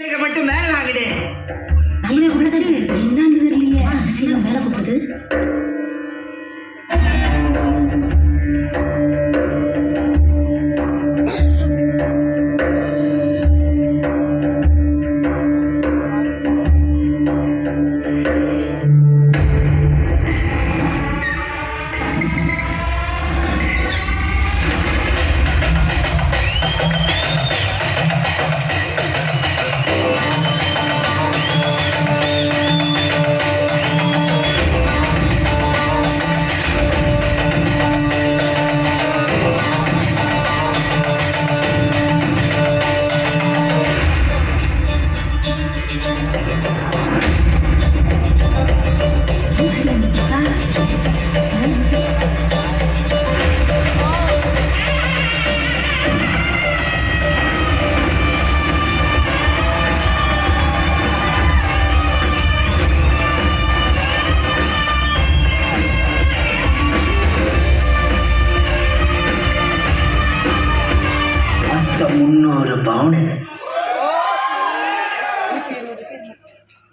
மட்டும் மேல வாங்கிடு. நல்ல உழைச்சு என்னன்னு தெரியலையே. அதிசயம் மேல போகுது.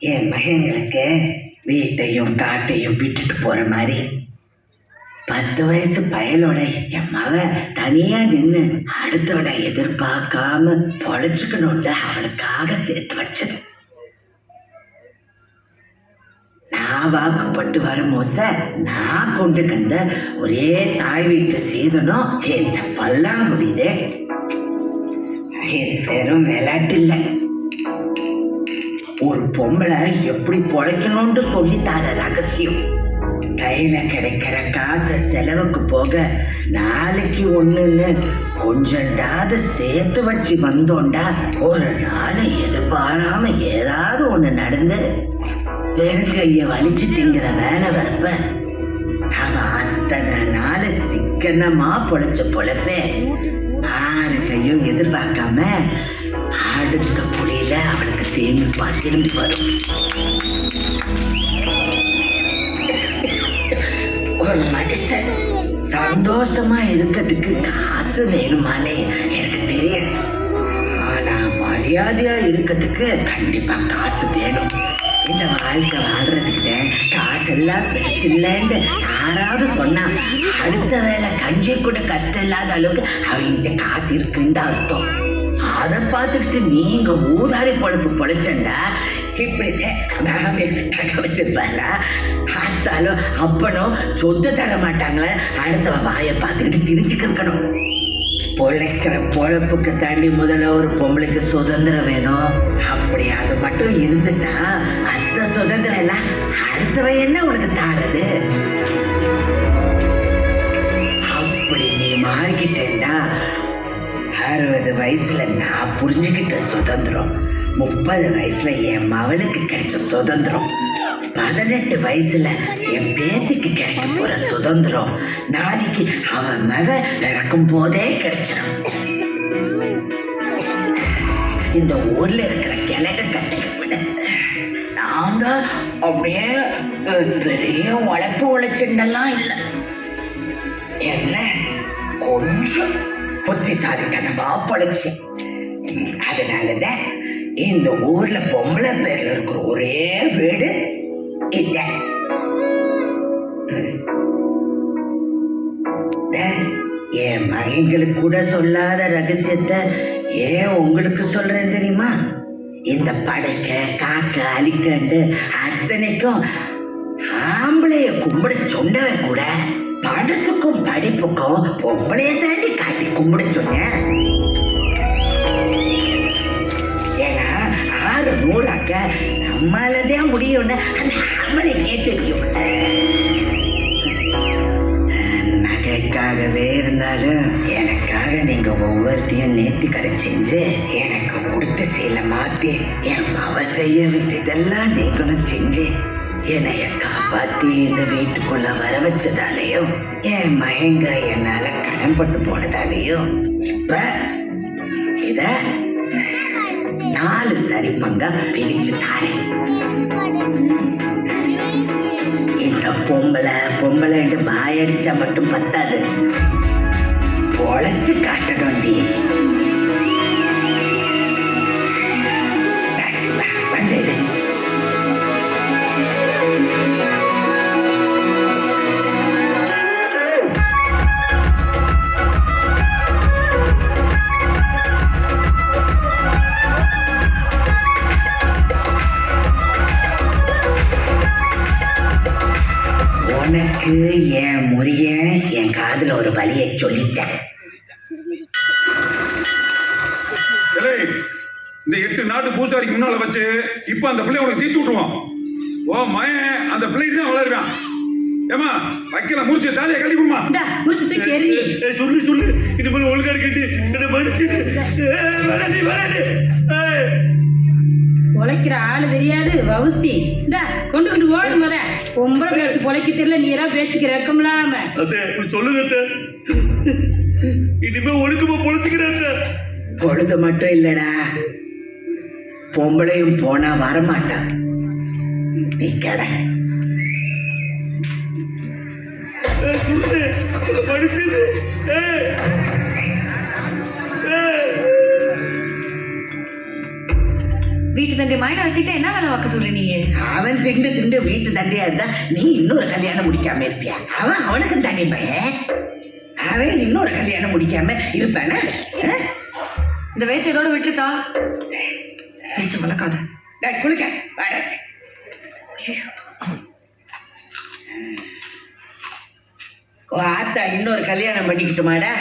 என் மகன்களுக்கு வீட்டையும் காட்டையும் விட்டுட்டு போற மாதிரி 10 வயசு பயலோட என் மகன் தனியா நின்று அடுத்தவனை எதிர்பார்க்காம பொழைச்சுக்கணும்னு அவளுக்காக சேர்த்து வச்சது. நான் வாக்குப்பட்டு வரும்போச நான் கொண்டு கந்த ஒரே தாய் வீட்டு சீதனும் என் பல்லாம் முடியுதே. இது வெறும் விளையாட்டு இல்லை. ஒரு பொம்பளை எப்படி பொழைக்கணும்னு சொல்லி தர ரகசியம். கையில கிடைக்கிற காசை செலவுக்கு போக நாளைக்கு ஒண்ணுன்னு கொஞ்சண்டாவது சேர்த்து வச்சு வந்தோண்டா ஒரு நாள் எதிர்பாராம ஏதாவது ஒண்ணு நடந்து வெறுங்கைய வலிச்சு திங்கிற வேலை வரப்ப அவன் அத்தனை நாள் சிக்கனமா பொழைச்ச பொழப்பே ஆறு கையும் எதிர்பார்க்காம அடுத்த புலியில அவனுக்கு சேமிப்பா திரும்பி வரும். ஒரு மனுஷன் சந்தோஷமா இருக்கிறதுக்கு காசு வேணுமானே எனக்கு தெரியாது. ஆனா மரியாதையா இருக்கிறதுக்கு கண்டிப்பா காசு வேணும். இந்த வாழ்க்கை வாழ்றதுக்கு காசெல்லாம் பெருசு இல்லைன்னு யாராவது சொன்னா அடுத்த வேலை கஞ்சி கூட கஷ்டம் இல்லாத அளவுக்கு அவங்க காசு இருக்குன்னு அர்த்தம். அதை பார்த்துக்கிட்டு நீங்க ஊதாரி பொழப்பு பொழைச்சண்டா இப்படிதான் வச்சிருப்பாங்களா? ஆத்தாலும் அப்பனும் சொத்து தர மாட்டாங்களே, அடுத்த வாயை பார்த்துக்கிட்டு திரிச்சுக்க இருக்கணும். பொழைக்கிற பொழப்புக்கு தாண்டி முதல்ல ஒரு பொம்பளைக்கு சுதந்திரம் வேணும். அப்படி அது மட்டும் இருந்துட்டா மற்ற சுதந்திரம் எல்லாம் அடுத்தவ என்ன உனக்கு தாரது? அப்படி நீ மாறிக்கிட்டேன்னா 60 வயசுல நான் புரிஞ்சுக்கிட்ட சுதந்திரம் 30 வயசுல என் மவனுக்கு கிடைச்ச சுதந்திரம் 18 வயசுல என் பேத்திக்கு கிடைக்க போற சுதந்திரம் நாளைக்கு அவன் மகன் இறக்கும் போதே கிடைச்சிடும். இந்த ஊர்ல இருக்கிற கிழட்டு கட்டையை விட நாங்க அப்படியே பெரிய உழைப்பு உழைச்சுன்னெல்லாம் இல்லை. என்ன கொஞ்சம் புத்திசாலித்தனமா பொழைச்சு. அதனாலதான் இந்த ஊர்ல பொம்பளை பேர்ல இருக்கிற ஒரே வீடு இத. என் மகன்களுக்கு கூட சொல்லாத ரகசியத்தை ஏன் உங்களுக்கு சொல்றேன் தெரியுமா? இந்த படைக்க காக்க அழிக்கண்டு அத்தனைக்கும் ஆம்பளைய கும்பிட சொன்னவன் கூட படத்துக்கும் படிப்புக்கும் பொம்பளைய தாண்டி காட்டி கும்பிட சொன்னேன். ஏன்னா 600 நம்மளதான் முடியும்னு அந்த ஆம்பளைக்கே தெரியும். நகைக்காகவே இருந்தாலும் எனக்காக நீங்க ஒவ்வொருத்தையும் நேர்த்தி கடை செஞ்சு எனக்கு கொடுத்து சீல மாத்தி என் மவ செய்ய விட்டதெல்லாம் நீங்களும் செஞ்சு என்னைய காப்பாத்தி இந்த வீட்டுக்குள்ள வர வச்சதாலையும் என் மகங்க என்னால கடன்பட்டு போனதாலையும் இப்ப இத 4 சரி பங்கா பிரிச்சு தாரேன். இந்த பொம்பளை வாயடிச்சா மட்டும் பத்தாது, பொழைச்சு காட்டணும்டி. அதுக்கு என் முறியன் என் காதுல ஒரு வழியை சொல்லிட்டேன். இந்த 8 நாட்டு பூசாரிக்கு முன்னால வச்சு இப்ப அந்த பிள்ளை உனக்கு தீத்து விட்டுருவான். ஓ மயன் அந்த பிள்ளைக்கு தான் வளருவான். ஏமா வைக்கல முடிச்சு தாலியை கட்டி விடுமா. சொல்லு சொல்லு இனிமேல் ஒழுங்கா கேட்டு என்ன படிச்சு பொழைக்கிற ஆளு தெரியாது வவுசி. கொண்டு கொண்டு ஓடு முத. பொம்பளை பேசி பொழைக்க தெரியல, நீரா பேசிக்கிற ரக்கம்லாம. சொல்லுங்க இனிமே ஒழுக்கமா பொழைச்சுக்கிறேன். பொழுது மட்டும் இல்லடா, பொம்பளையும் போனா வரமாட்டா. நீ கடை படிச்சது வீட்டு தண்டை மாயிட வச்சுட்டு என்ன வேலை பார்க்க சொல்ற நீங்க? அவன் திண்டு திண்டு வீட்டு தண்டையா இருந்தா நீ இன்னொரு கல்யாணம் முடிக்காம இருப்பியா? அவனுக்கு தண்ணி பையன், அவன் இன்னொரு கல்யாணம் முடிக்காம இருப்பானே. இந்த வயசு இதோட விட்டுருக்கா பேச்சு வளர்க்காத. குளிக்க வாட. ஆத்தா இன்னொரு கல்யாணம் பண்ணிக்கிட்டுமாடா?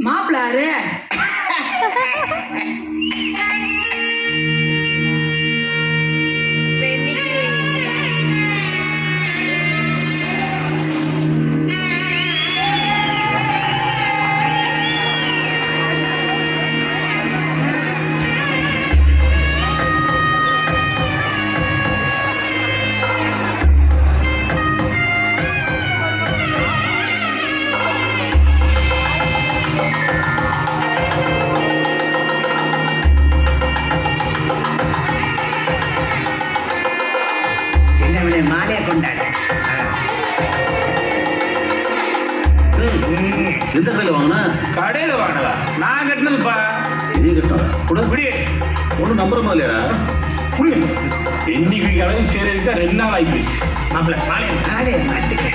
மாப்பிளாரு மாலையை கொண்டாட. எந்த கடையில் வாங்கினா? கடையில வாங்கினதா? நான் கட்டினதுப்பா. நீ கட்டினதா? கூட குடி ஒன்றும் நம்புற மாதிரியா? குடி இன்னைக்கு கிழமை சரி 2 நாள் ஆகி போயிடுச்சு. மாப்பிள்ள மாலையை மாட்டுக்க